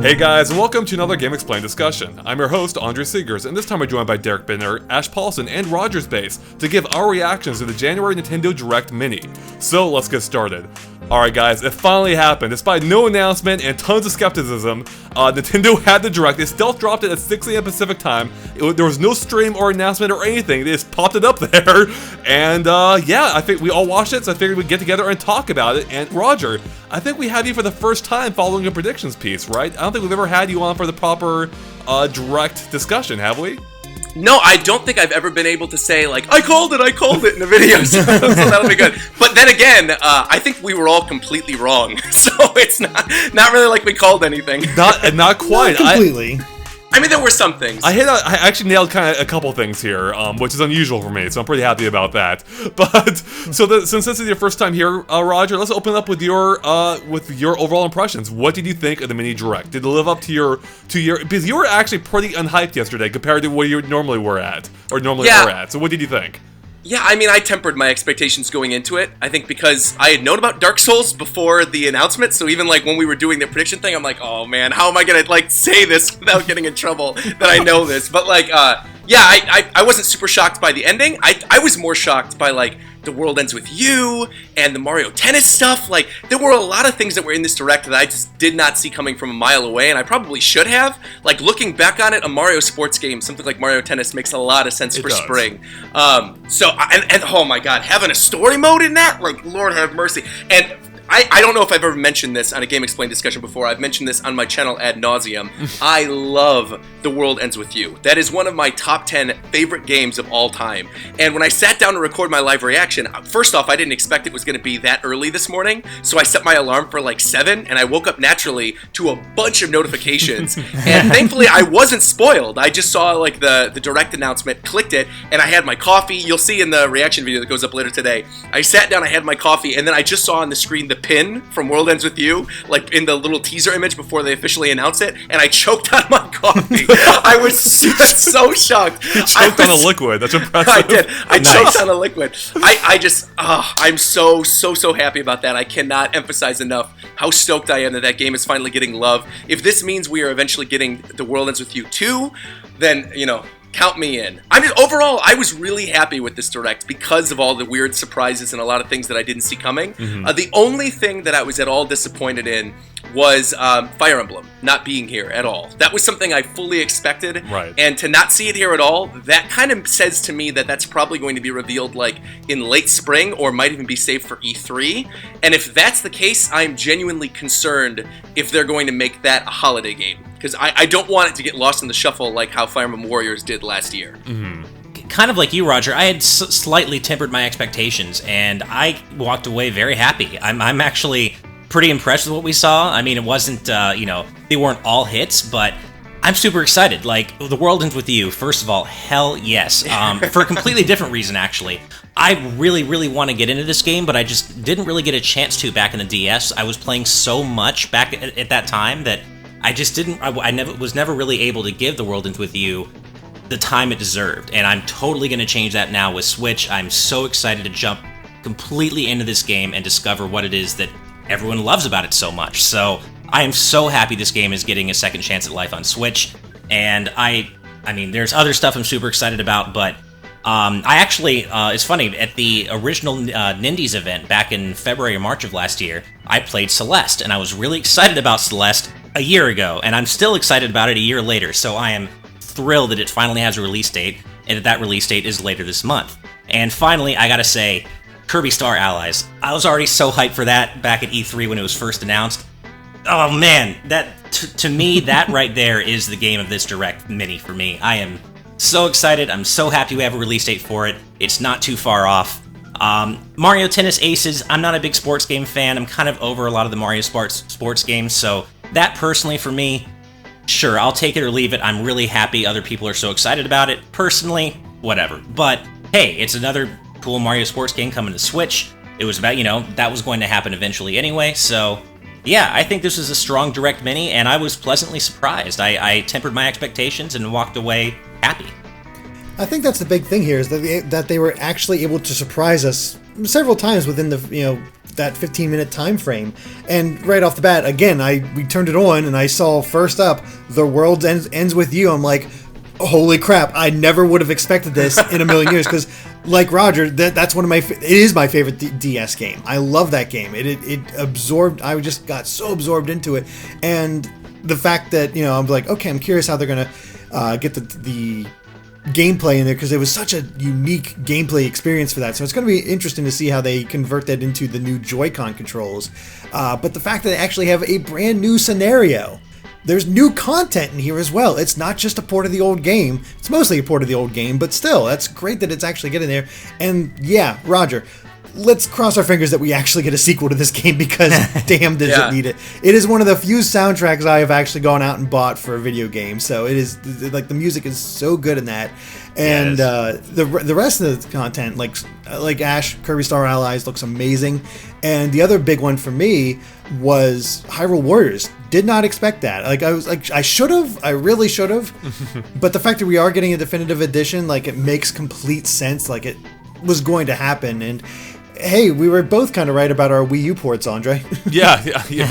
Hey guys, and welcome to another GameXplain discussion. I'm your host, Andre Seegers, and this time we're joined by Derek Bittner, Ash Paulson, and RogersBase to give our reactions to the January Nintendo Direct Mini. So let's get started. Alright guys, it finally happened. Despite no announcement and tons of skepticism, Nintendo had the Direct. They stealth dropped it at 6 a.m. Pacific time. There was no stream or announcement or anything. They just popped it up there. And yeah, I think we all watched it, so I figured we'd get together and talk about it. And Roger, I think we have you for the first time following a predictions piece, right? I don't think we've ever had you on for the proper Direct discussion, have we? No, I don't think I've ever been able to say, like, I called it in a video, so that'll be good. But then again, I think we were all completely wrong, so it's not really like we called anything. Not quite. Not completely. I mean, there were some things. I actually nailed kind of a couple things here, which is unusual for me, so I'm pretty happy about that. But since this is your first time here, Roger, let's open up with your overall impressions. What did you think of the mini Direct? Did it live up to your because you were actually pretty unhyped yesterday compared to what you normally were at. So what did you think? Yeah, I mean, I tempered my expectations going into it. I think because I had known about Dark Souls before the announcement, so even like when we were doing the prediction thing, I'm like, oh man, how am I gonna like say this without getting in trouble that I know this? But like, yeah, I wasn't super shocked by the ending. I was more shocked by like The World Ends With You and the Mario Tennis stuff. Like, there were a lot of things that were in this Direct that I just did not see coming from a mile away, and I probably should have. Like, looking back on it, a Mario sports game, something like Mario Tennis, makes a lot of sense for spring. And oh my god, having a story mode in that? Like, Lord have mercy. And I don't know if I've ever mentioned this on a GameXplain discussion before. I've mentioned this on my channel ad nauseum. I love The World Ends With You. That is one of my top 10 favorite games of all time. And when I sat down to record my live reaction, first off, I didn't expect it was going to be that early this morning, so I set my alarm for like 7, and I woke up naturally to a bunch of notifications. And thankfully, I wasn't spoiled. I just saw like the Direct announcement, clicked it, and I had my coffee. You'll see in the reaction video that goes up later today. I sat down, I had my coffee, and then I just saw on the screen the pin from World Ends With You, like in the little teaser image before they officially announce it, and I choked on my coffee. I was so shocked. You choked on a liquid. That's impressive. I did. I choked on a liquid. I'm so happy about that. I cannot emphasize enough how stoked I am that that game is finally getting love. If this means we are eventually getting The World Ends With You 2, then, you know, count me in. I mean, overall, I was really happy with this Direct because of all the weird surprises and a lot of things that I didn't see coming. The only thing that I was at all disappointed in was Fire Emblem not being here at all. That was something I fully expected, right? And to not see it here at all, that kind of says to me that that's probably going to be revealed like in late spring or might even be saved for E3. And if that's the case, I'm genuinely concerned if they're going to make that a holiday game. Because I don't want it to get lost in the shuffle like how Fire Emblem Warriors did last year. Kind of like you, Roger, I had slightly tempered my expectations, and I walked away very happy. I'm actually pretty impressed with what we saw. I mean, it wasn't, they weren't all hits, but I'm super excited. Like, The World Ends With You, first of all, hell yes. For a completely different reason, actually. I really want to get into this game, but I just didn't really get a chance to back in the DS. I was playing so much back at that time that I just didn't, was never really able to give The World Ends With You the time it deserved, and I'm totally going to change that now with Switch. I'm so excited to jump completely into this game and discover what it is that everyone loves about it so much. So I am so happy this game is getting a second chance at life on Switch, and I mean, there's other stuff I'm super excited about, but I actually, it's funny, at the original Nindies event back in February or March of last year, I played Celeste, and I was really excited about Celeste a year ago, and I'm still excited about it a year later, so I am thrilled that it finally has a release date, and that release date is later this month. And finally, I gotta say, Kirby Star Allies. I was already so hyped for that back at E3 when it was first announced. Oh man, that to me, that right there is the game of this Direct Mini for me. I am so excited. I'm so happy we have a release date for it. It's not too far off. Mario Tennis Aces, I'm not a big sports game fan. I'm kind of over a lot of the Mario sports games, so that personally for me, sure, I'll take it or leave it. I'm really happy other people are so excited about it. Personally, whatever. But hey, it's another cool Mario sports game coming to Switch. It was about, that was going to happen eventually anyway, so yeah, I think this is a strong Direct Mini, and I was pleasantly surprised. I tempered my expectations and walked away happy. I think that's the big thing here, is that they were actually able to surprise us several times within the that 15-minute time frame. And right off the bat, again, we turned it on and I saw first up, The World Ends With You. I'm like, holy crap, I never would have expected this in a million years, because like Roger, that's one of it is my favorite DS game. I love that game. It absorbed, I just got so absorbed into it. And the fact that, I'm like, okay, I'm curious how they're going to get the gameplay in there, because it was such a unique gameplay experience for that. So it's going to be interesting to see how they convert that into the new Joy-Con controls. But the fact that they actually have a brand new scenario. There's new content in here as well. It's not just a port of the old game. It's mostly a port of the old game, but still, that's great that it's actually getting there. And yeah, Roger, let's cross our fingers that we actually get a sequel to this game, because damn does it need it. It is one of the few soundtracks I have actually gone out and bought for a video game. So it is, like, the music is so good in that. And the rest of the content, like Ash, Kirby Star Allies looks amazing. And the other big one for me was Hyrule Warriors. Did not expect that. I should have. I really should have. But the fact that we are getting a definitive edition, it makes complete sense. It was going to happen. And hey, we were both kind of right about our Wii U ports, Andre. yeah,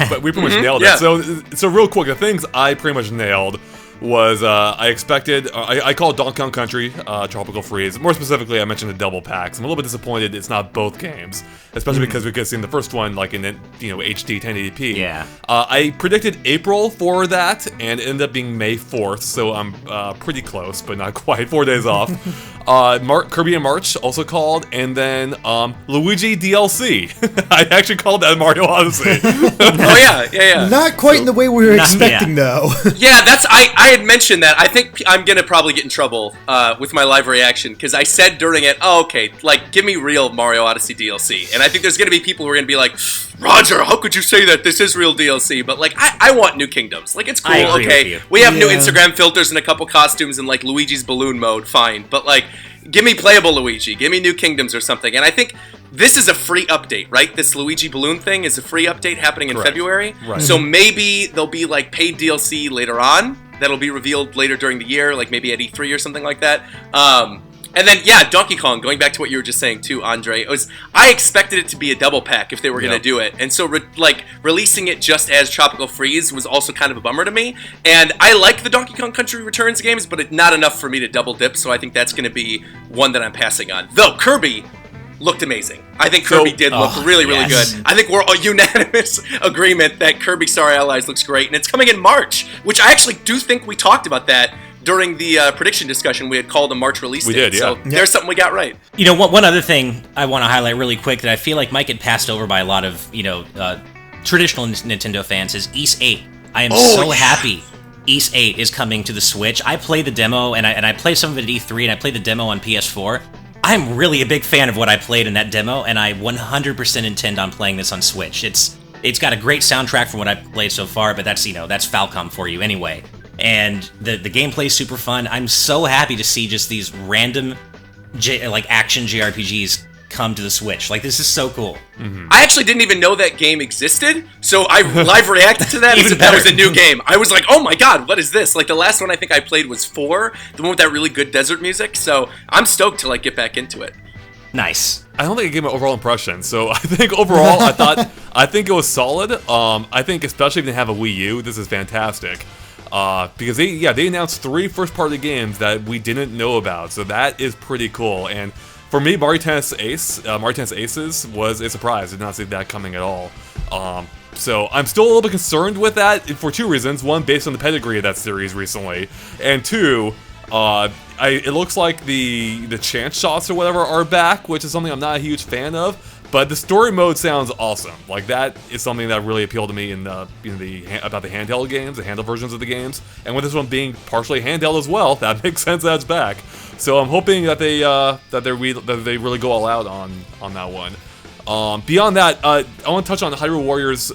but we pretty much nailed it. So real quick, the things I pretty much nailed was I expected, I called Donkey Kong Country Tropical Freeze. More specifically, I mentioned the double packs. I'm a little bit disappointed it's not both games, especially because we could have seen the first one in HD 1080p. Yeah. I predicted April for that, and it ended up being May 4th, so I'm pretty close, but not quite. 4 days off. Kirby in March also called, and then Luigi DLC. I actually called that Mario Odyssey. Oh yeah. Not quite in the way we were expecting, though. Yeah, I had mentioned that. I think I'm gonna probably get in trouble with my live reaction, because I said during it, give me real Mario Odyssey DLC. And I think there's gonna be people who are gonna be like, Roger, how could you say that? This is real DLC. But I want New Kingdoms. It's cool. Okay, we have new Instagram filters and a couple costumes and Luigi's balloon mode. Fine, but give me playable Luigi. Give me New Kingdoms or something. And I think this is a free update, right? This Luigi balloon thing is a free update happening in February. Right. So maybe there'll be paid DLC later on that'll be revealed later during the year, maybe at E3 or something like that. And then, Donkey Kong, going back to what you were just saying too, Andre, I expected it to be a double pack if they were going to do it. And so, releasing it just as Tropical Freeze was also kind of a bummer to me. And I like the Donkey Kong Country Returns games, but not enough for me to double dip, so I think that's going to be one that I'm passing on. Though, Kirby looked amazing. I think Kirby did look really, really good. I think we're a unanimous agreement that Kirby Star Allies looks great, and it's coming in March, which I actually do think we talked about that during the prediction discussion. We had called a March release date. We did, So there's something we got right. One other thing I want to highlight really quick that I feel like might get passed over by a lot of, traditional Nintendo fans is Ys 8. I am happy Ys 8 is coming to the Switch. I played the demo, and I played some of it at E3, and I played the demo on PS4. I'm really a big fan of what I played in that demo, and I 100% intend on playing this on Switch. It's got a great soundtrack from what I've played so far, but that's Falcom for you anyway. And the gameplay is super fun. I'm so happy to see just these random action JRPGs come to the Switch. This is so cool. Mm-hmm. I actually didn't even know that game existed, so I live reacted to that as if that was a new game. I was like, oh my god, what is this? The last one I think I played was 4, the one with that really good desert music, so I'm stoked to get back into it. Nice. I don't think it gave my overall impression, so I think overall I think it was solid. I think especially if they have a Wii U, this is fantastic. Because they announced 3 first-party games that we didn't know about, so that is pretty cool. And for me, Mario Tennis Aces was a surprise. I did not see that coming at all. So I'm still a little bit concerned with that for 2 reasons. 1, based on the pedigree of that series recently, and 2, it looks like the chance shots or whatever are back, which is something I'm not a huge fan of. But the story mode sounds awesome. That is something that really appealed to me about the handheld games, the handheld versions of the games. And with this one being partially handheld as well, that makes sense that it's back. So I'm hoping that they really go all out on that one. Beyond that, I want to touch on Hyrule Warriors,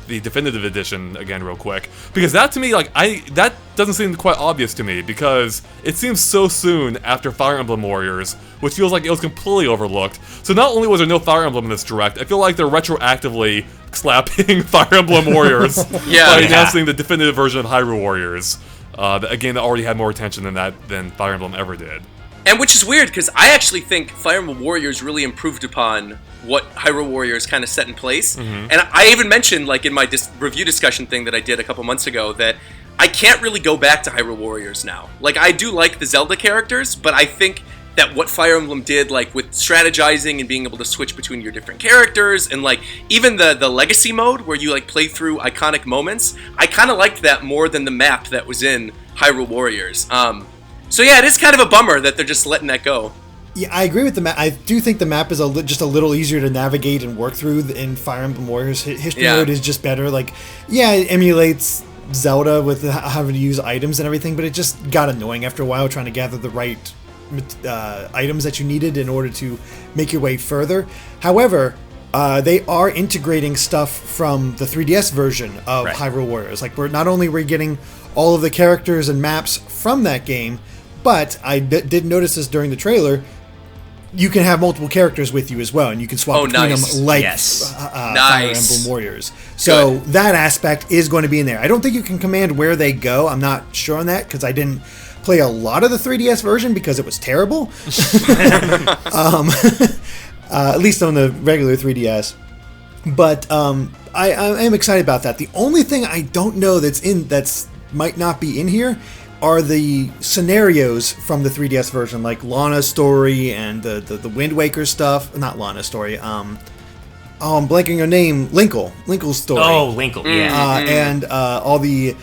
the definitive edition again real quick, because that to me that doesn't seem quite obvious to me, because it seems so soon after Fire Emblem Warriors, which feels like it was completely overlooked. So not only was there no Fire Emblem in this direct, I feel like they're retroactively slapping Fire Emblem Warriors by announcing the definitive version of Hyrule Warriors, a game that already had more attention than Fire Emblem ever did. And which is weird, because I actually think Fire Emblem Warriors really improved upon what Hyrule Warriors kind of set in place. And I even mentioned, like, in my review discussion thing that I did a couple months ago, that I can't really go back to Hyrule Warriors now. Like, I do like the Zelda characters, but I think that what Fire Emblem did, like, with strategizing and being able to switch between your different characters, and, like, even the legacy mode, where you, like, play through iconic moments, I kind of liked that more than the map that was in Hyrule Warriors. So yeah, it is kind of a bummer that they're just letting that go. Yeah, I agree with the map. I do think the map is just a little easier to navigate and work through in Fire Emblem Warriors. History mode is just better. Like, yeah, it emulates Zelda with having to use items and everything, but it just got annoying after a while trying to gather the right items that you needed in order to make your way further. However, they are integrating stuff from the 3DS version of Hyrule Warriors. Like, we're not only getting all of the characters and maps from that game, but I did notice this during the trailer. You can have multiple characters with you as well, and you can swap between them like Fire Emblem Warriors. So that aspect is going to be in there. I don't think you can command where they go. I'm not sure on that because I didn't play a lot of the 3DS version because it was terrible. At least on the regular 3DS. But I am excited about that. The only thing I don't know that's might not be in here are the scenarios from the 3DS version, like Lana's story and the Wind Waker stuff. Not Lana's story. I'm blanking her name. Linkle's story. Oh, Linkle, yeah. And all the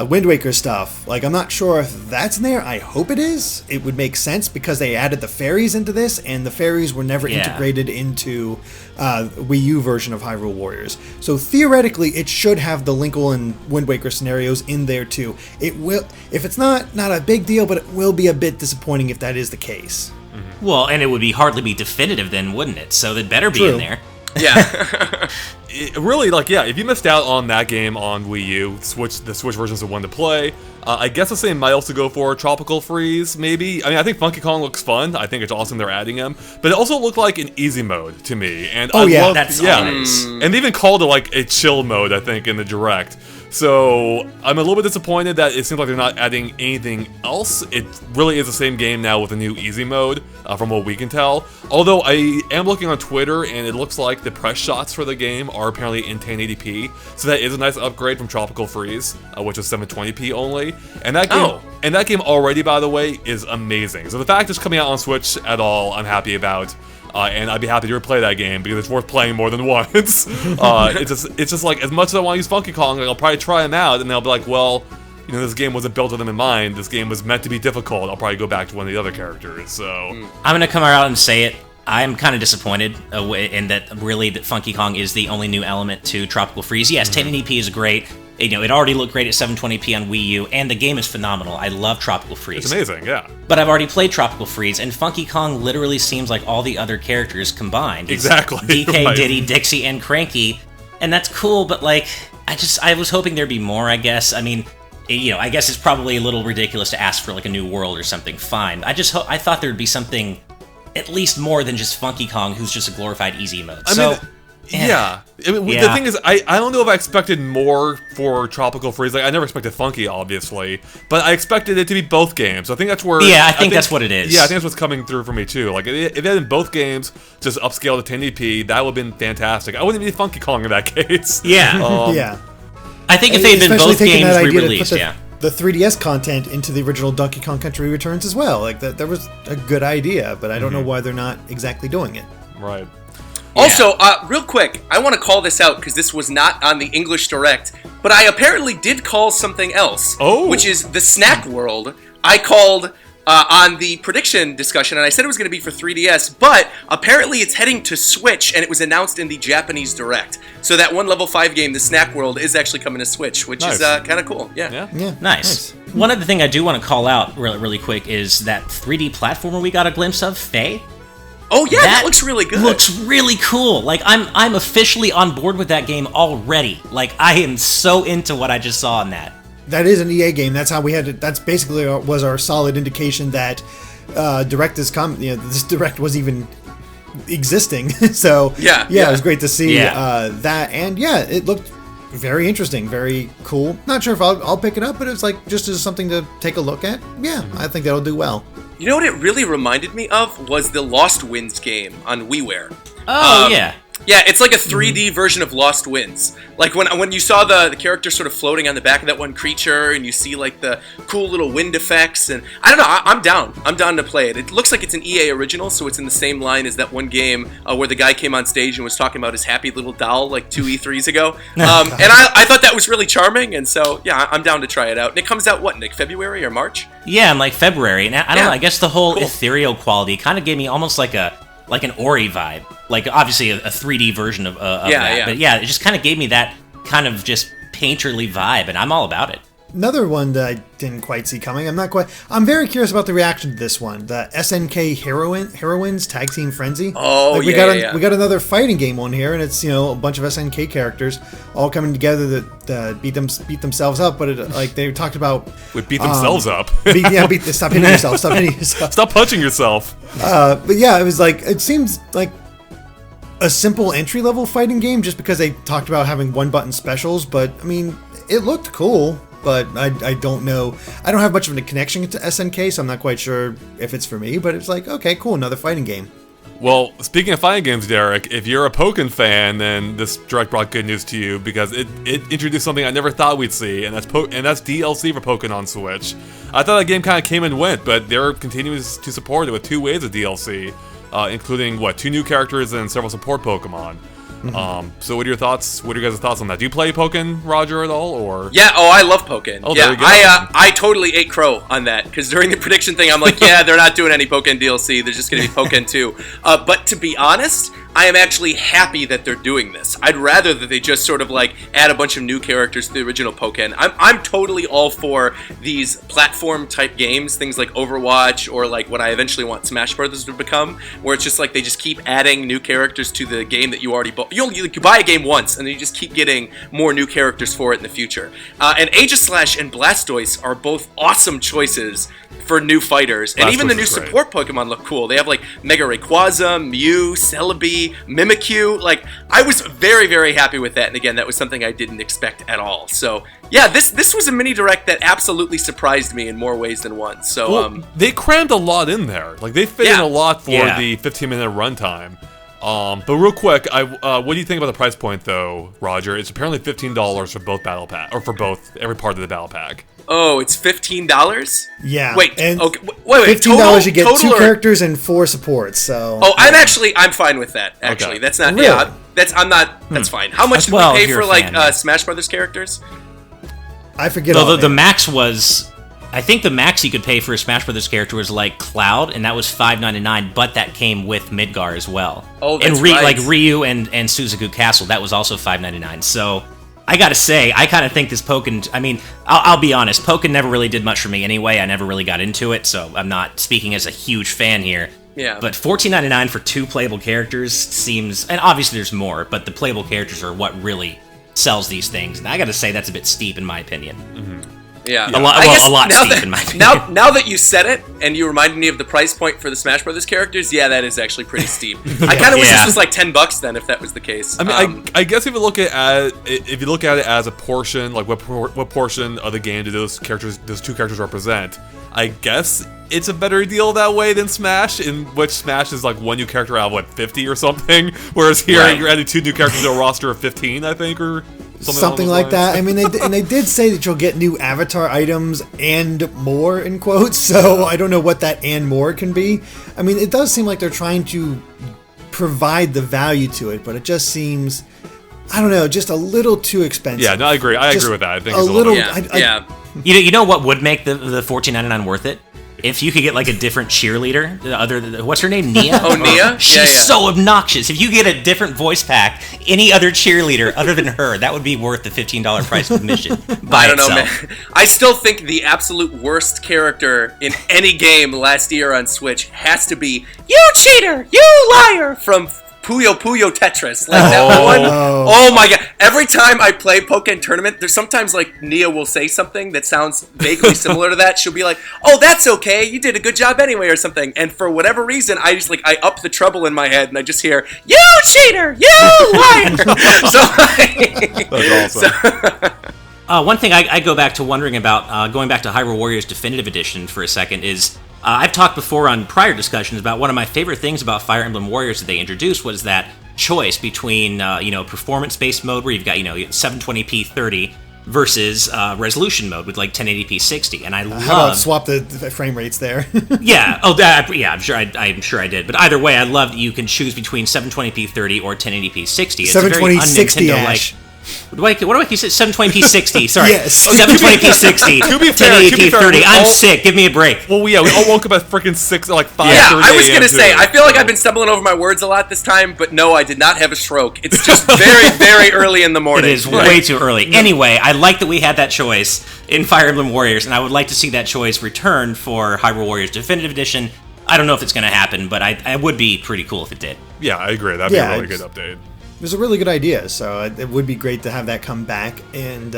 Wind Waker stuff. Like, I'm not sure if that's in there. I hope it is. It would make sense because they added the fairies into this, and the fairies were never integrated into Wii U version of Hyrule Warriors. So theoretically, it should have the Linkle and Wind Waker scenarios in there too. It will, if it's not a big deal, but it will be a bit disappointing if that is the case. Well, and it would hardly be definitive then, wouldn't it? So it better be in there. Yeah. Really, like, yeah, if you missed out on that game on Wii U, the Switch version's the one to play. I guess the same might also go for Tropical Freeze, maybe. I mean, I think Funky Kong looks fun. I think it's awesome they're adding him. But it also looked like an easy mode to me. And that's all it is. And they even called it, like, a chill mode, I think, in the Direct. So I'm a little bit disappointed that it seems like they're not adding anything else. It really is the same game now with a new easy mode, from what we can tell. Although I am looking on Twitter, and it looks like the press shots for the game are apparently in 1080p. So that is a nice upgrade from Tropical Freeze, which is 720p only. And that game already, by the way, is amazing. So the fact it's coming out on Switch at all, I'm happy about. And I'd be happy to replay that game because it's worth playing more than once. It's just like, as much as I want to use Funky Kong, like, I'll probably try them out, and they'll be like, well, you know, this game wasn't built with them in mind. This game was meant to be difficult. I'll probably go back to one of the other characters. So I'm gonna come out and say it. I'm kind of disappointed in that Funky Kong is the only new element to Tropical Freeze. Yes, 1080p is great. You know, it already looked great at 720p on Wii U, and the game is phenomenal. I love Tropical Freeze. It's amazing, yeah. But I've already played Tropical Freeze, and Funky Kong literally seems like all the other characters combined. Exactly. DK, right. Diddy, Dixie, and Cranky, and that's cool, but, like, I was hoping there'd be more, I guess. I mean, you know, I guess it's probably a little ridiculous to ask for, like, a new world or something. Fine. I thought there'd be something at least more than just Funky Kong, who's just a glorified easy mode. Yeah. I mean, the thing is, I don't know if I expected more for Tropical Freeze. Like, I never expected Funky, obviously, but I expected it to be both games. So I think that's where... Yeah, I think that's what it is. Yeah, I think that's what's coming through for me, too. Like, if it had been both games, just upscale to 1080p, that would have been fantastic. I wouldn't need Funky Kong in that case. Yeah. Yeah. I think if they had been both games re-released, the 3DS content into the original Donkey Kong Country Returns as well. Like, that was a good idea, but I don't know why they're not exactly doing it. Right. Also, real quick, I want to call this out because this was not on the English Direct, but I apparently did call something else, which is the Snack World. I called on the prediction discussion, and I said it was going to be for 3DS, but apparently it's heading to Switch, and it was announced in the Japanese Direct. So that one level 5 game, the Snack World, is actually coming to Switch, which is kind of cool. Yeah. Nice. One other thing I do want to call out really quick is that 3D platformer we got a glimpse of, Faye. Oh yeah, that looks really good. Looks really cool. Like, I'm officially on board with that game already. Like, I am so into what I just saw in that. That is an EA game. That's how we had it. That's basically was our solid indication that this Direct was even existing. So yeah, it was great to see that, and it looked very interesting, very cool. Not sure if I'll pick it up, but it's like just as something to take a look at. Yeah, I think that'll do well. You know what it really reminded me of was the Lost Winds game on WiiWare. Oh, yeah. Yeah, it's like a 3D version of Lost Winds. Like when you saw the character sort of floating on the back of that one creature, and you see like the cool little wind effects, and I don't know, I'm down. I'm down to play it. It looks like it's an EA original, so it's in the same line as that one game where the guy came on stage and was talking about his happy little doll like 2 E3s ago. And I thought that was really charming, and so yeah, I'm down to try it out. And it comes out what, Nick, February or March? Yeah, in like February. And I don't know, I guess the whole ethereal quality kind of gave me almost like an Ori vibe. Like, obviously, a 3D version of that. Yeah. But yeah, it just kind of gave me that kind of just painterly vibe, and I'm all about it. Another one that I didn't quite see coming. I'm very curious about the reaction to this one. The SNK Heroines Tag Team Frenzy. Oh, we got another fighting game on here, and it's, a bunch of SNK characters all coming together that beat themselves up. But they talked about beat themselves up. Stop hitting yourself. Stop hitting yourself. Stop punching yourself. But yeah, it seems like a simple entry-level fighting game just because they talked about having one-button specials. But I mean, it looked cool. But I don't know. I don't have much of a connection to SNK, so I'm not quite sure if it's for me. But it's like, okay, cool, another fighting game. Well, speaking of fighting games, Derek, if you're a Pokken fan, then this direct brought good news to you because it introduced something I never thought we'd see, and that's DLC for Pokken on Switch. I thought that game kind of came and went, but they're continuing to support it with 2 waves of DLC, including 2 new characters and several support Pokemon. So what are your thoughts? What are your guys' thoughts on that? Do you play Pokken, Roger, at all, or? Yeah, I love Pokken. Oh, yeah, there you go. I totally ate crow on that, because during the prediction thing, I'm like, yeah, they're not doing any Pokken DLC, there's just going to be Pokken 2. But to be honest, I am actually happy that they're doing this. I'd rather that they just sort of add a bunch of new characters to the original Pokken. I'm totally all for these platform type games, things like Overwatch or like what I eventually want Smash Brothers to become, where it's just like they just keep adding new characters to the game that you already bought. You buy a game once and then you just keep getting more new characters for it in the future. And Aegislash and Blastoise are both awesome choices for new fighters, and even the new support Pokemon look cool. They have Mega Rayquaza, Mew, Celebi, Mimikyu. I was very, very happy with that, and again, that was something I didn't expect at all. So yeah, this was a mini direct that absolutely surprised me in more ways than one. So they crammed a lot in there. They fit in a lot for the 15-minute runtime. But real quick, what do you think about the price point, though, Roger? It's apparently $15 for both battle pack, or for every part of the battle pack. Oh, it's $15? Yeah. Wait, and okay, wait. $15 you get 2 characters and 4 supports. So. Oh, I'm fine with that. Actually, Okay. That's not. Really? Yeah, that's fine. How much did we pay for Smash Brothers characters? I forget. The max was. I think the max you could pay for a Smash Brothers character was Cloud, and that was $5.99, but that came with Midgar as well. Oh, that's and right. Ryu and Suzaku Castle, that was also $5.99. So I gotta say, I kind of think this Pokken. I mean, I'll be honest, Pokken never really did much for me anyway. I never really got into it, so I'm not speaking as a huge fan here. Yeah. But $14.99 for 2 playable characters seems, and obviously there's more, but the playable characters are what really sells these things. And I gotta say, that's a bit steep in my opinion. Mm-hmm. Yeah, a lot steep in my opinion. Now that you said it, and you reminded me of the price point for the Smash Brothers characters, yeah, that is actually pretty steep. I kind of wish this was $10 then, if that was the case. I mean, I guess if you look at it as a portion, what portion of the game do those 2 characters represent? I guess it's a better deal that way than Smash, in which Smash is 1 new character out of 50 or something, whereas here you're adding 2 new characters to a roster of 15, I think, or. Something like that. I mean, they did say that you'll get new avatar items and more, in quotes, so I don't know what that and more can be. I mean, it does seem like they're trying to provide the value to it, but it just seems, I don't know, just a little too expensive. Yeah, no, I agree. I agree with that. I think a it's little. Yeah. You know what would make the $14.99 worth it? If you could get a different cheerleader, what's her name, Nia? Oh, Nia? She's so obnoxious. If you get a different voice pack, any other cheerleader other than her, that would be worth the $15 price of admission by I don't itself. know, man. I still think the absolute worst character in any game last year on Switch has to be "You cheater, you liar" from Puyo Puyo Tetris. That one. Oh my god. Every time I play Pokken Tournament, there's sometimes Nia will say something that sounds vaguely similar to that. She'll be like, "Oh, that's okay. You did a good job anyway," or something. And for whatever reason, I just I up the treble in my head and I just hear, "You cheater! You liar!" That's awesome. One thing I go back to wondering about, going back to Hyrule Warriors Definitive Edition for a second, is I've talked before on prior discussions about one of my favorite things about Fire Emblem Warriors that they introduced was that choice between, performance-based mode where you've got, 720p 30 versus resolution mode with like 1080p 60, and I love. How about swap the frame rates there? Yeah. Oh, yeah. I'm sure I did. But either way, I love that you can choose between 720p 30 or 1080p 60. It's 720 60 like. What do I keep saying? 720p 60. Sorry. Yes. 720p 60. To be fair, 1080p 30. I'm sick. Give me a break. Well, yeah, we all woke up at freaking 5:30 Yeah, I was a.m. gonna say, too, I feel like so. I've been stumbling over my words a lot this time, but no, I did not have a stroke. It's just very, very early in the It morning. is way too early. Anyway, I like that we had that choice in Fire Emblem Warriors, and I would like to see that choice return for Hyrule Warriors Definitive Edition. I don't know if it's going to happen, but I would be pretty cool if it did. Yeah, I agree. That'd be a really good update. It was a really good idea, so it would be great to have that come back. And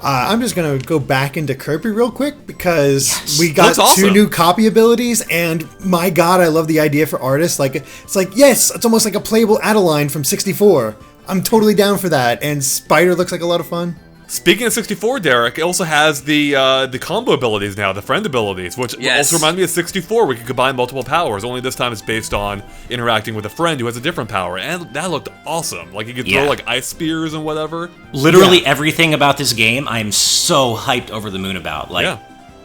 I'm just going to go back into Kirby real quick because we got awesome. 2 new copy abilities, and my god, I love the idea for artists. It's like, yes, it's almost like a playable Adeline from 64. I'm totally down for that, and Spider looks like a lot of fun. Speaking of 64, Derek, it also has the combo abilities now, the friend abilities, which also remind me of 64, where you can combine multiple powers, only this time it's based on interacting with a friend who has a different power, and that looked awesome. Like, you could throw, like, ice spears and whatever. Literally everything about this game, I'm so hyped over the moon about. Like,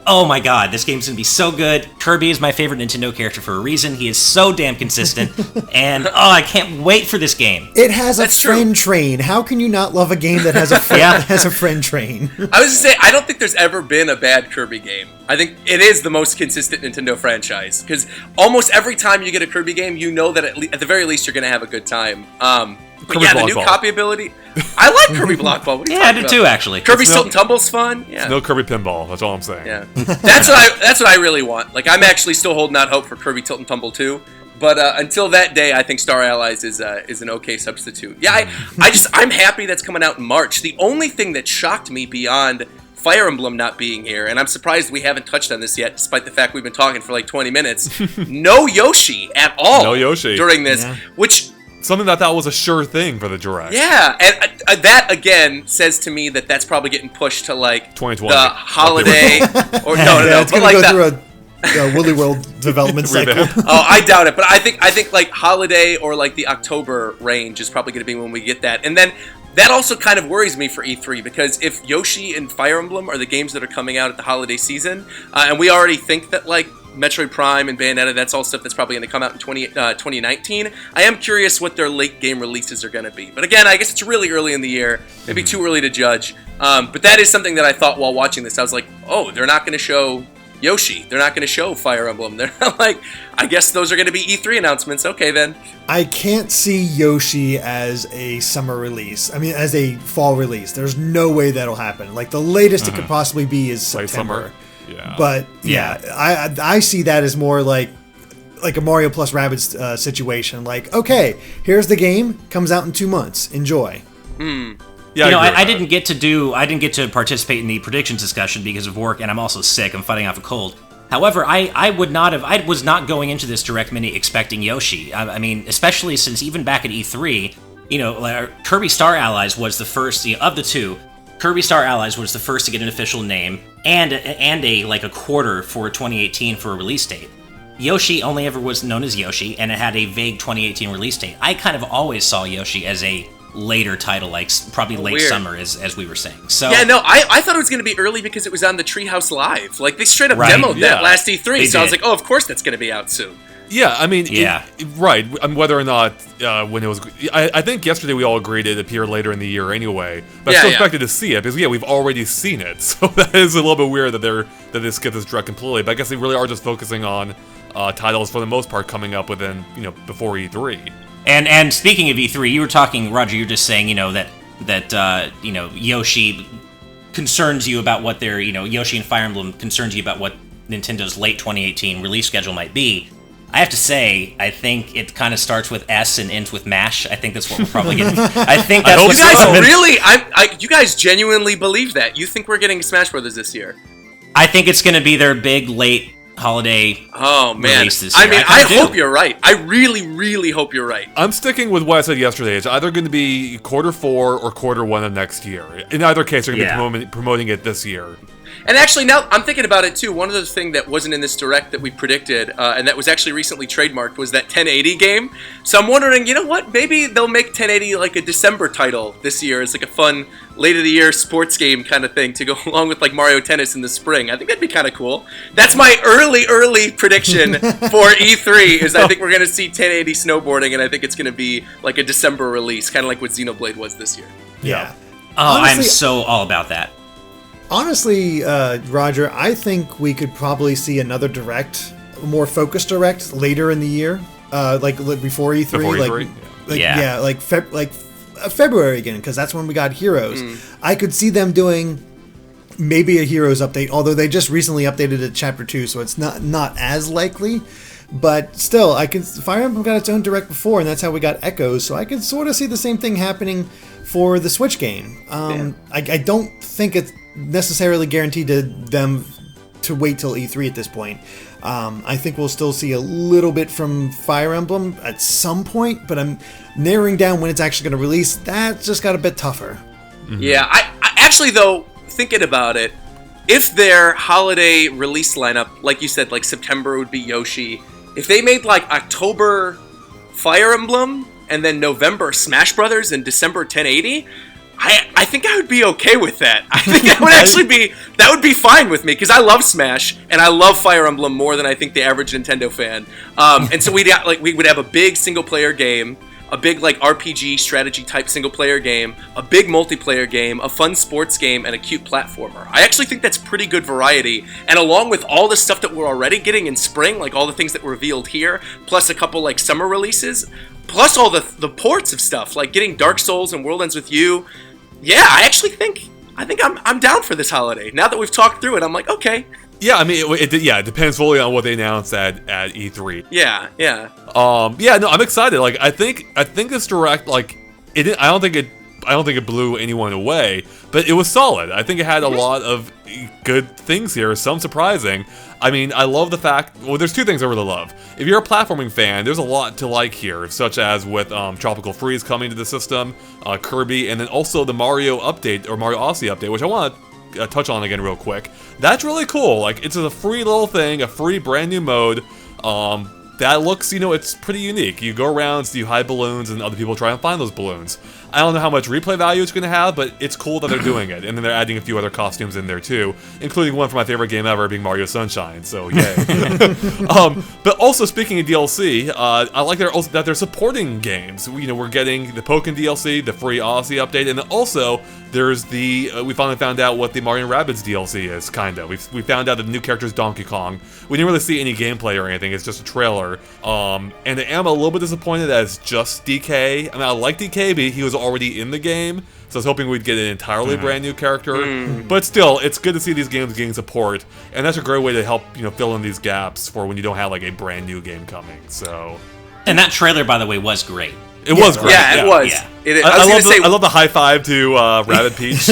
oh my god, this game's gonna be so good. Kirby is my favorite Nintendo character for a reason. He is so damn consistent, and I can't wait for this game. It has a friend train. How can you not love a game that has a friend train? I was gonna say, I don't think there's ever been a bad Kirby game. I think it is the most consistent Nintendo franchise, because almost every time you get a Kirby game, you know that at the very least you're gonna have a good time. But Kirby the Block new Ball. copy ability, I like Kirby Block Ball. What are you Yeah, I talking did about? too, actually. Kirby Tilt and Tumble's fun. Yeah. No Kirby Pinball, that's all I'm saying. Yeah, that's what I really want. Like, I'm actually still holding out hope for Kirby Tilt and Tumble 2, but until that day, I think Star Allies is an okay substitute. Yeah, I'm happy that's coming out in March. The only thing that shocked me beyond Fire Emblem not being here, and I'm surprised we haven't touched on this yet, despite the fact we've been talking for like 20 minutes. No Yoshi at all. No Yoshi during this, which. Something that was a sure thing for the Direct. Yeah, and that again says to me that that's probably getting pushed to like 2020. the holiday, or no, it's but gonna like go that. through a Woolly World development cycle. Oh, I doubt it, but I think like holiday or like the October range is probably going to be when we get that, and then. That also kind of worries me for E3, because if Yoshi and Fire Emblem are the games that are coming out at the holiday season, and we already think that, like, Metroid Prime and Bayonetta, that's all stuff that's probably going to come out in 2019, I am curious what their late game releases are going to be. But again, I guess it's really early in the year, maybe too early to judge. But that is something that I thought while watching this. I was like, oh, they're not going to show Yoshi. They're not going to show Fire Emblem. They're not like, I guess those are going to be E3 announcements. Okay, then. I can't see Yoshi as a summer release. I mean, as a fall release. There's no way that'll happen. Like, the latest it could possibly be is Late September. summer. Yeah. But, I see that as more like a Mario plus Rabbids situation. Like, okay, here's the game. Comes out in 2 months. Enjoy. Yeah, I didn't get to participate in the predictions discussion because of work, and I'm also sick. I'm fighting off a cold. However, I was not going into this Direct Mini expecting Yoshi. I mean, especially since even back at E3, Kirby Star Allies was the first of the two. Kirby Star Allies was the first to get an official name and a quarter for 2018 for a release date. Yoshi only ever was known as Yoshi, and it had a vague 2018 release date. I kind of always saw Yoshi as a later title, like probably late summer, as we were saying. So yeah, no, I thought it was going to be early because it was on the Treehouse Live. Like, they straight up demoed that last E3, so I was like, oh, of course that's going to be out soon. Yeah, I mean, right. I mean, whether or not when it was, I think yesterday we all agreed it appeared later in the year anyway. But I still expected to see it because we've already seen it. So that is a little bit weird that they skip this Direct completely. But I guess they really are just focusing on titles for the most part coming up within before E3. And speaking of E3, you were talking, Roger. You're just saying that Yoshi concerns you about what their Yoshi and Fire Emblem concerns you about what Nintendo's late 2018 release schedule might be. I have to say, I think it kind of starts with S and ends with MASH. I think that's what we're probably getting. I think that's you guys really, you guys genuinely believe that? You think we're getting Smash Brothers this year? I think it's going to be their big late holiday release this year. I mean, I hope you're right. I really, really hope you're right. I'm sticking with what I said yesterday. It's either going to be quarter 4 or quarter 1 of next year. In either case, they're going to be promoting it this year. And actually, now I'm thinking about it too. One of the things that wasn't in this direct that we predicted, and that was actually recently trademarked, was that 1080 game. So I'm wondering, you know what? Maybe they'll make 1080 like a December title this year. It's like a fun late of the year sports game kind of thing to go along with like Mario Tennis in the spring. I think that'd be kind of cool. That's my early prediction for E3. Is I think we're gonna see 1080 snowboarding, and I think it's gonna be like a December release, kind of like what Xenoblade was this year. Yeah. Oh, Honestly, I'm so all about that. Honestly, Roger, I think we could probably see another direct, a more focused direct later in the year, like before E3. Before like, E3? like February again, because that's when we got Heroes. I could see them doing maybe a Heroes update, although they just recently updated it Chapter 2, so it's not as likely. But still, Fire Emblem got its own direct before, and that's how we got Echoes, so I could sort of see the same thing happening for the Switch game. I don't think it's necessarily guaranteed to them to wait till E3 at this point. I think we'll still see a little bit from Fire Emblem at some point, but I'm narrowing down when it's actually going to release. That just got a bit tougher. Mm-hmm. Yeah, I actually, though, thinking about it, if their holiday release lineup, like you said, like September would be Yoshi, if they made like October Fire Emblem and then November Smash Brothers and December 1080, I think I would be okay with that. I think that would actually that would be fine with me, because I love Smash and I love Fire Emblem more than I think the average Nintendo fan. And so we would have a big single player game, a big like RPG strategy type single player game, a big multiplayer game, a fun sports game, and a cute platformer. I actually think that's pretty good variety. And along with all the stuff that we're already getting in spring, like all the things that were revealed here, plus a couple like summer releases, plus all the ports of stuff, like getting Dark Souls and World Ends With You. Yeah, I think I'm down for this holiday. Now that we've talked through it, I'm like, okay. Yeah, I mean, it depends fully on what they announce at E3. Yeah. No, I'm excited. Like, I think this direct, like, I don't think it blew anyone away, but it was solid. I think it had a lot of good things here, some surprising. I mean, I love the fact, well, there's two things I really love. If you're a platforming fan, there's a lot to like here, such as with Tropical Freeze coming to the system, Kirby, and then also the Mario update, or Mario Odyssey update, which I want to touch on again real quick. That's really cool. Like, it's a free little thing, a free brand new mode, that looks, it's pretty unique. You go around, so you hide balloons, and other people try and find those balloons. I don't know how much replay value it's going to have, but it's cool that they're doing it. And then they're adding a few other costumes in there too, including one from my favorite game ever, being Mario Sunshine, so yay. But also, speaking of DLC, I like that they're supporting games. We're getting the Pokken DLC, the free Odyssey update, and then also there's we finally found out what the Mario Rabbids DLC is, kind of. We found out that the new character is Donkey Kong. We didn't really see any gameplay or anything, it's just a trailer. And I am a little bit disappointed that it's just DK. I mean, I like DK, but he was already in the game, so I was hoping we'd get an entirely brand new character. But still, it's good to see these games getting support, and that's a great way to help fill in these gaps for when you don't have like a brand new game coming. So, and that trailer, by the way, was great. It was great. Yeah, it was. Yeah. I love the high five to Rabbid Peach.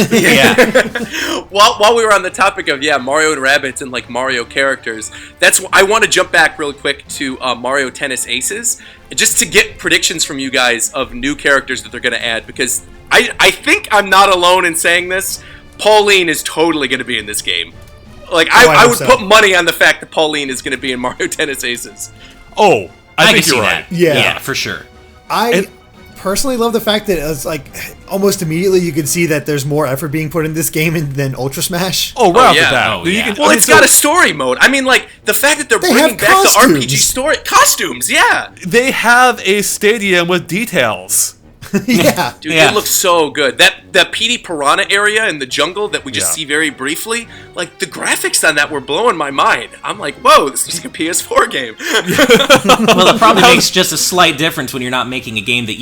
While we were on the topic of Mario and Rabbids and like Mario characters, I want to jump back really quick to Mario Tennis Aces, just to get predictions from you guys of new characters that they're going to add, because I think I'm not alone in saying this. Pauline is totally going to be in this game. Like I would put money on the fact that Pauline is going to be in Mario Tennis Aces. Oh, I think you're right. Yeah, for sure. I personally love the fact that it's like almost immediately you can see that there's more effort being put in this game than Ultra Smash. Oh, right off the bat. It's got a story mode. I mean, like, the fact that they're bringing back the RPG story. Costumes, yeah. They have a stadium with details. Yeah. Dude, it looks so good. That Petey Piranha area in the jungle that we just see very briefly, like, the graphics on that were blowing my mind. I'm like, whoa, this is like a PS4 game. Well, it probably makes just a slight difference when you're not making a game that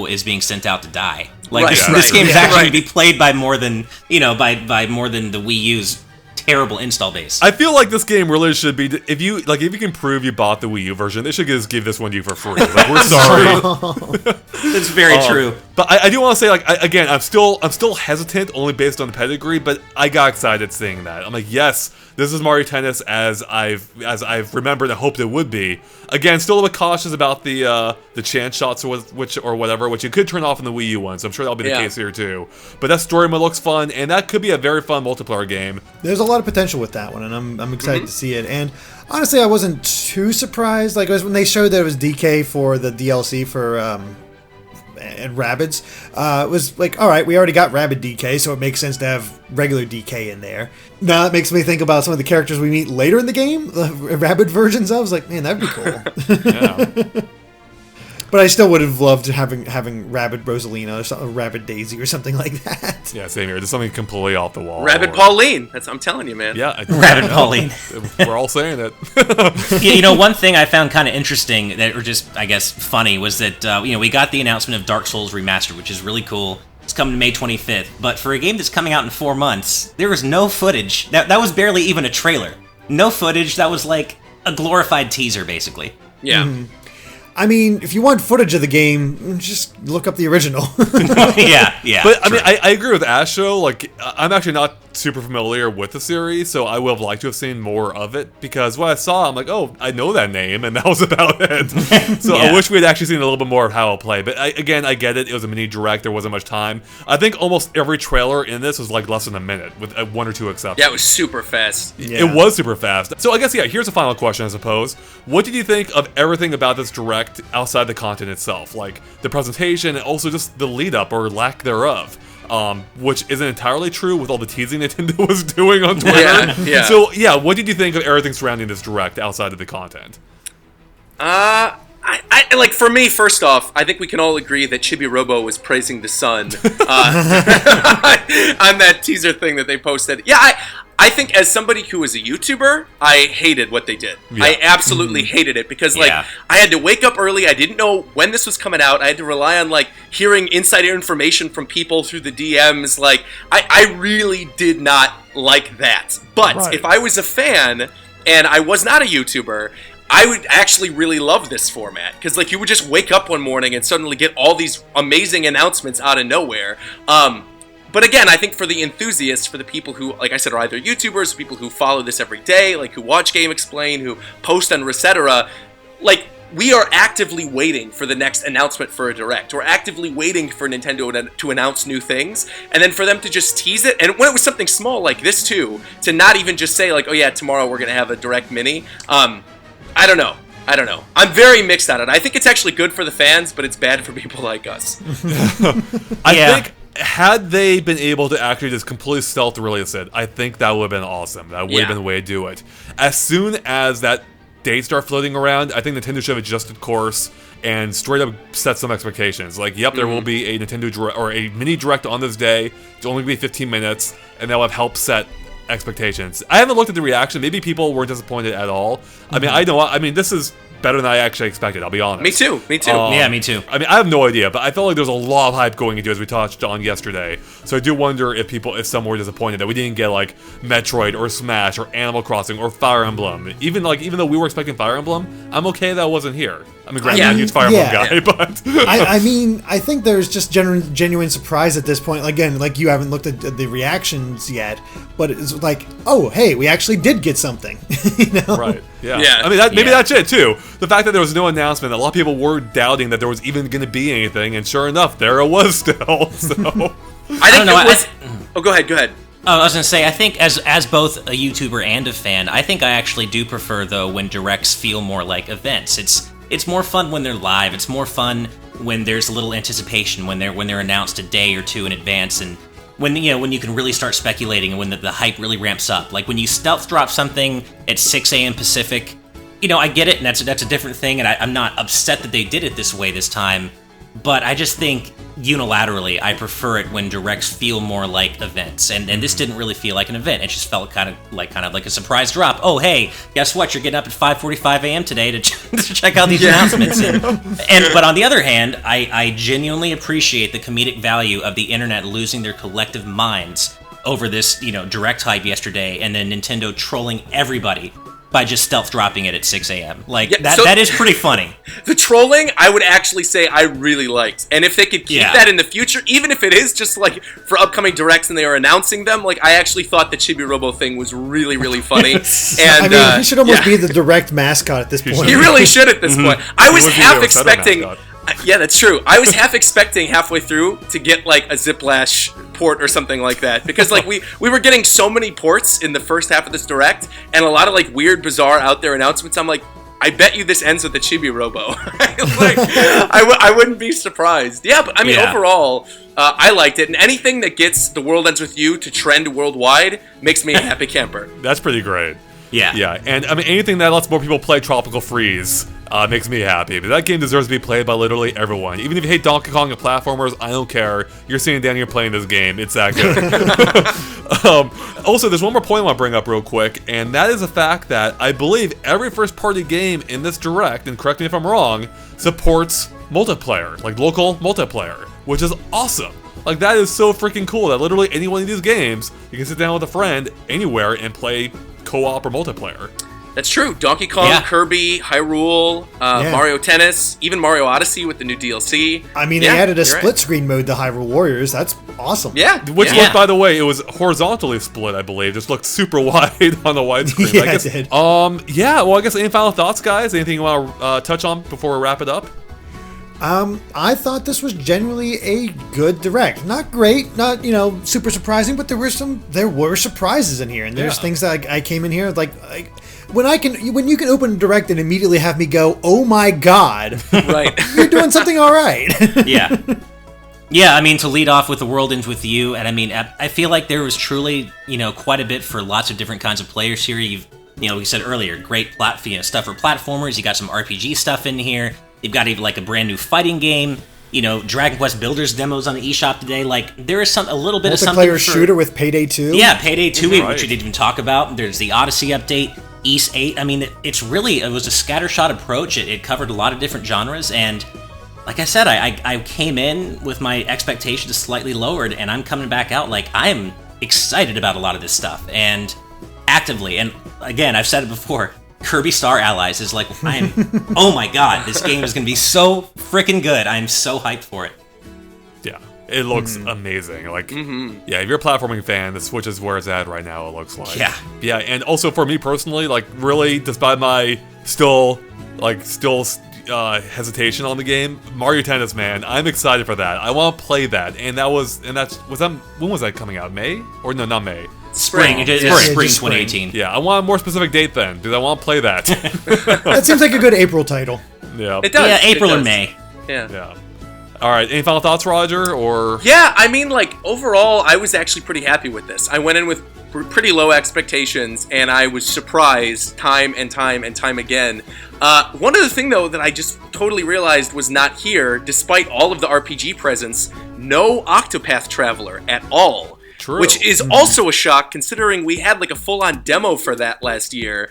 is being sent out to die. Like, this game is actually going to be played by more than, by more than the Wii U's terrible install base. I feel like this game really should be, if you can prove you bought the Wii U version, they should just give this one to you for free. Like, we're sorry. It's very true. But I do want to say, like, again, I'm still hesitant, only based on the pedigree, but I got excited seeing that. I'm like, yes, this is Mario Tennis as I've remembered and hoped it would be. Again, still a bit cautious about the chance shots or whatever, which you could turn off in the Wii U one, so I'm sure that'll be the case here too. But that story mode looks fun, and that could be a very fun multiplayer game. There's a lot of potential with that one, and I'm excited to see it. And honestly, I wasn't too surprised. Like, when they showed that it was DK for the DLC for and Rabbids, it was like, all right, we already got Rabbid DK, so it makes sense to have regular DK in there. Now it makes me think about some of the characters we meet later in the game, the Rabbid versions of. I was like, man, that'd be cool. Yeah. But I still would have loved having Rabbid Rosalina or Rabbid Daisy or something like that. Yeah, same here. Just something completely off the wall. Rabbid Pauline. I'm telling you, man. Yeah. Rabbid Pauline. We're all saying it. You know, one thing I found kind of interesting, that, or just, I guess, funny, was that, we got the announcement of Dark Souls Remastered, which is really cool. It's coming to May 25th. But for a game that's coming out in 4 months, there was no footage. That was barely even a trailer. No footage. That was like a glorified teaser, basically. Yeah. Mm-hmm. I mean, if you want footage of the game, just look up the original. yeah. But I mean, I agree with Ash though. Like, I'm actually not super familiar with the series, so I would have liked to have seen more of it, because when I saw it, I'm like, oh, I know that name, and that was about it. So I wish we had actually seen a little bit more of how it'll play. But I get it. It was a mini direct. There wasn't much time. I think almost every trailer in this was like less than a minute, with one or two exceptions. Yeah, it was super fast. Yeah. It was super fast. So I guess, here's a final question, I suppose. What did you think of everything about this direct outside the content itself? Like, the presentation and also just the lead-up, or lack thereof. Which isn't entirely true with all the teasing Nintendo was doing on Twitter. Yeah. So, what did you think of everything surrounding this direct outside of the content? I like, for me, first off, I think we can all agree that Chibi Robo was praising the sun on that teaser thing that they posted. Yeah, I think as somebody who was a YouTuber, I hated what they did. Yeah. I absolutely hated it, because I had to wake up early. I didn't know when this was coming out. I had to rely on hearing insider information from people through the DMs. Like, I really did not like that. But if I was a fan and I was not a YouTuber, I would actually really love this format, because you would just wake up one morning and suddenly get all these amazing announcements out of nowhere. But again, I think for the enthusiasts, for the people who, like I said, are either YouTubers, people who follow this every day, who watch GameXplain, who post on Resetera, we are actively waiting for the next announcement for a Direct. We're actively waiting for Nintendo to announce new things, and then for them to just tease it. And when it was something small like this too, to not even just say oh yeah, tomorrow we're gonna have a Direct Mini. I don't know. I'm very mixed on it. I think it's actually good for the fans, but it's bad for people like us. I think, had they been able to actually just completely stealth release it, I think that would have been awesome. That would have been the way to do it. As soon as that date started floating around, I think Nintendo should have adjusted course and straight up set some expectations. There will be a Nintendo Direct, or a mini Direct on this day. It's only going to be 15 minutes, and that will have helped set expectations. I haven't looked at the reaction. Maybe people weren't disappointed at all. I mean, this is better than I actually expected, I'll be honest. Me too. Yeah, me too. I mean, I have no idea, but I felt like there was a lot of hype going into it, as we touched on yesterday. So I do wonder if some were disappointed that we didn't get Metroid or Smash or Animal Crossing or Fire Emblem. Even though we were expecting Fire Emblem, I'm okay that it wasn't here. I mean, granted, I'm a huge Fire Emblem guy, but I think there's just genuine surprise at this point. Again, you haven't looked at the reactions yet, but it's oh, hey, we actually did get something. Right. Yeah. Yeah. I mean, maybe that's it too. The fact that there was no announcement, a lot of people were doubting that there was even going to be anything, and sure enough, there it was still. So I don't know. Oh, go ahead. I was going to say, I think as both a YouTuber and a fan, I think I actually do prefer, though, when directs feel more like events. It's more fun when they're live. It's more fun when there's a little anticipation, when they're announced a day or two in advance, and when you can really start speculating, and when the hype really ramps up. When you stealth drop something at 6 a.m. Pacific, I get it, and that's a different thing, and I'm not upset that they did it this way this time. But I just think, unilaterally, I prefer it when directs feel more like events. And this didn't really feel like an event. It just felt kind of like a surprise drop. Oh, hey, guess what? You're getting up at 5:45 a.m. today to check out these announcements. But on the other hand, I genuinely appreciate the comedic value of the internet losing their collective minds over this, direct hype yesterday, and then Nintendo trolling everybody by just stealth dropping it at 6 a.m. That is pretty funny. The trolling, I would actually say I really liked. And if they could keep that in the future, even if it is just for upcoming directs and they are announcing them, I actually thought the Chibi Robo thing was really, really funny. And he should almost be the direct mascot at this point. He really should at this point. I was half expecting Yeah, that's true. I was half expecting halfway through to get like a Ziplash port or something like that, because like we were getting so many ports in the first half of this direct, and a lot of like weird, bizarre out there announcements. I'm like, I bet you this ends with the Chibi Robo. Like, I wouldn't be surprised. Yeah, but I mean, overall, I liked it, and anything that gets The World Ends With You to trend worldwide makes me a happy camper. That's pretty great. Yeah. Yeah, and I mean, anything that lets more people play Tropical Freeze makes me happy. But that game deserves to be played by literally everyone. Even if you hate Donkey Kong and platformers, I don't care. You're sitting down here playing this game. It's that good. Also, there's one more point I want to bring up real quick, and that is the fact that I believe every first-party game in this Direct, and correct me if I'm wrong, supports multiplayer, like local multiplayer, which is awesome. Like, that is so freaking cool that literally any one of these games, you can sit down with a friend anywhere and play co-op or multiplayer. That's true. Donkey Kong, Kirby, Hyrule, Mario Tennis, even Mario Odyssey with the new DLC. I mean, they added a split-screen mode to Hyrule Warriors. That's awesome. Yeah. Which looked, by the way, it was horizontally split, I believe. Just looked super wide on the widescreen. Yeah, I guess, it did. Yeah, well, I guess any final thoughts, guys? Anything you want to touch on before we wrap it up? I thought this was generally a good Direct. Not great, not, super surprising, but there were surprises in here, and there's things that I came in here like when you can open a Direct and immediately have me go, "Oh my god." Right. You're doing something all right. Yeah. Yeah, I mean, to lead off with The World Ends With You, and I mean, I feel like there was truly, quite a bit for lots of different kinds of players here. We said earlier, great stuff for platformers. You got some RPG stuff in here. You've got even like a brand new fighting game. Dragon Quest Builders demos on the eShop today. Like, there is a little bit of something for... Multiplayer shooter with Payday 2. Yeah, Payday 2, which we didn't even talk about. There's the Odyssey update, East 8. I mean, it was a scattershot approach. It covered a lot of different genres, and like I said, I came in with my expectations slightly lowered, and I'm coming back out like I'm excited about a lot of this stuff, and actively. And again, I've said it before, Kirby Star Allies is like, oh my god, this game is going to be so freaking good. I'm so hyped for it. Yeah, it looks amazing. Like, yeah, if you're a platforming fan, the Switch is where it's at right now, it looks like. Yeah. Yeah, and also for me personally, like, really, despite my still hesitation on the game, Mario Tennis, man, I'm excited for that. I want to play that, and when was that coming out? May? Or no, not May. Spring 2018. Yeah, I want a more specific date then, because I want to play that. That seems like a good April title. Yeah. It does. Yeah, April It or does. May. Yeah. All right, any final thoughts, Roger? Or Yeah, I mean, like, overall, I was actually pretty happy with this. I went in with pretty low expectations, and I was surprised time and time and time again. One other thing, though, that I just totally realized was not here, despite all of the RPG presence, no Octopath Traveler at all. True. Which is also a shock, considering we had, like, a full-on demo for that last year.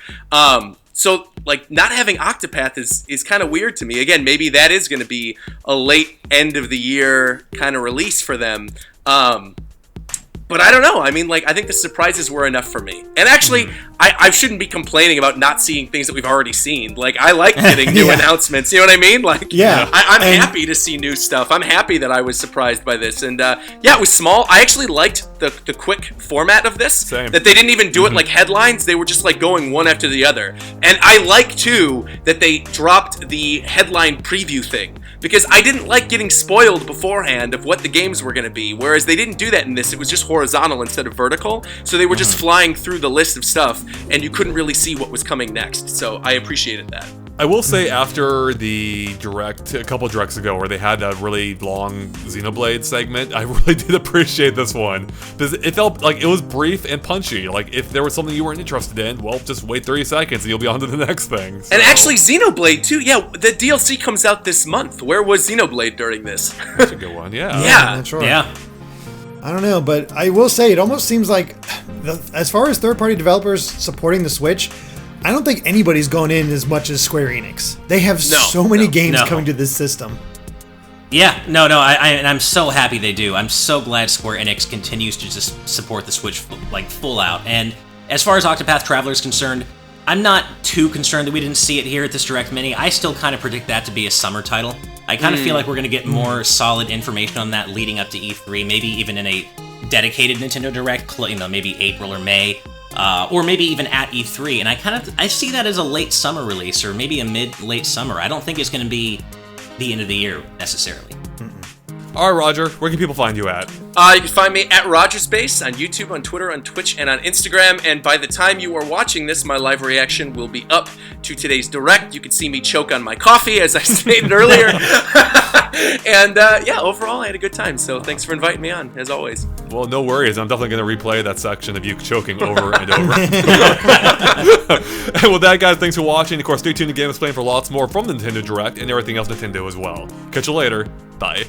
So, like, not having Octopath is kind of weird to me. Again, maybe that is going to be a late end of the year kind of release for them. But I don't know. I mean, like, I think the surprises were enough for me. And actually, I shouldn't be complaining about not seeing things that we've already seen. Like, I like getting new announcements. You know what I mean? Like, I'm happy to see new stuff. I'm happy that I was surprised by this. And, it was small. I actually liked the quick format of this. Same. That they didn't even do it like headlines. They were just, like, going one after the other. And I like, too, that they dropped the headline preview thing. Because I didn't like getting spoiled beforehand of what the games were going to be. Whereas they didn't do that in this. It was just horizontal instead of vertical. So they were just flying through the list of stuff, and you couldn't really see what was coming next. So I appreciated that. I will say, after the Direct, a couple Directs ago, where they had that really long Xenoblade segment, I really did appreciate this one. Because it felt like it was brief and punchy. Like, if there was something you weren't interested in, well, just wait 30 seconds and you'll be on to the next thing. So. And actually, Xenoblade, too. Yeah, the DLC comes out this month. Where was Xenoblade during this? That's a good one, yeah. Yeah. That's right. Yeah. I don't know, but I will say it almost seems like, as far as third-party developers supporting the Switch, I don't think anybody's gone in as much as Square Enix. They have so many games coming to this system. Yeah, and I'm so happy they do. I'm so glad Square Enix continues to just support the Switch full out. And as far as Octopath Traveler is concerned, I'm not too concerned that we didn't see it here at this Direct Mini. I still kind of predict that to be a summer title. I kind of feel like we're going to get more solid information on that leading up to E3, maybe even in a dedicated Nintendo Direct, maybe April or May. Or maybe even at E3, and I see that as a late summer release, or maybe a mid-late summer. I don't think it's going to be the end of the year necessarily. All right, Roger, where can people find you at? You can find me at RogersBase on YouTube, on Twitter, on Twitch, and on Instagram. And by the time you are watching this, my live reaction will be up to today's Direct. You can see me choke on my coffee, as I stated earlier. And yeah, overall, I had a good time. So thanks for inviting me on, as always. Well, no worries. I'm definitely going to replay that section of you choking over and over. And with that, guys, thanks for watching. Of course, stay tuned to GameXplain for lots more from the Nintendo Direct and everything else Nintendo as well. Catch you later. Bye.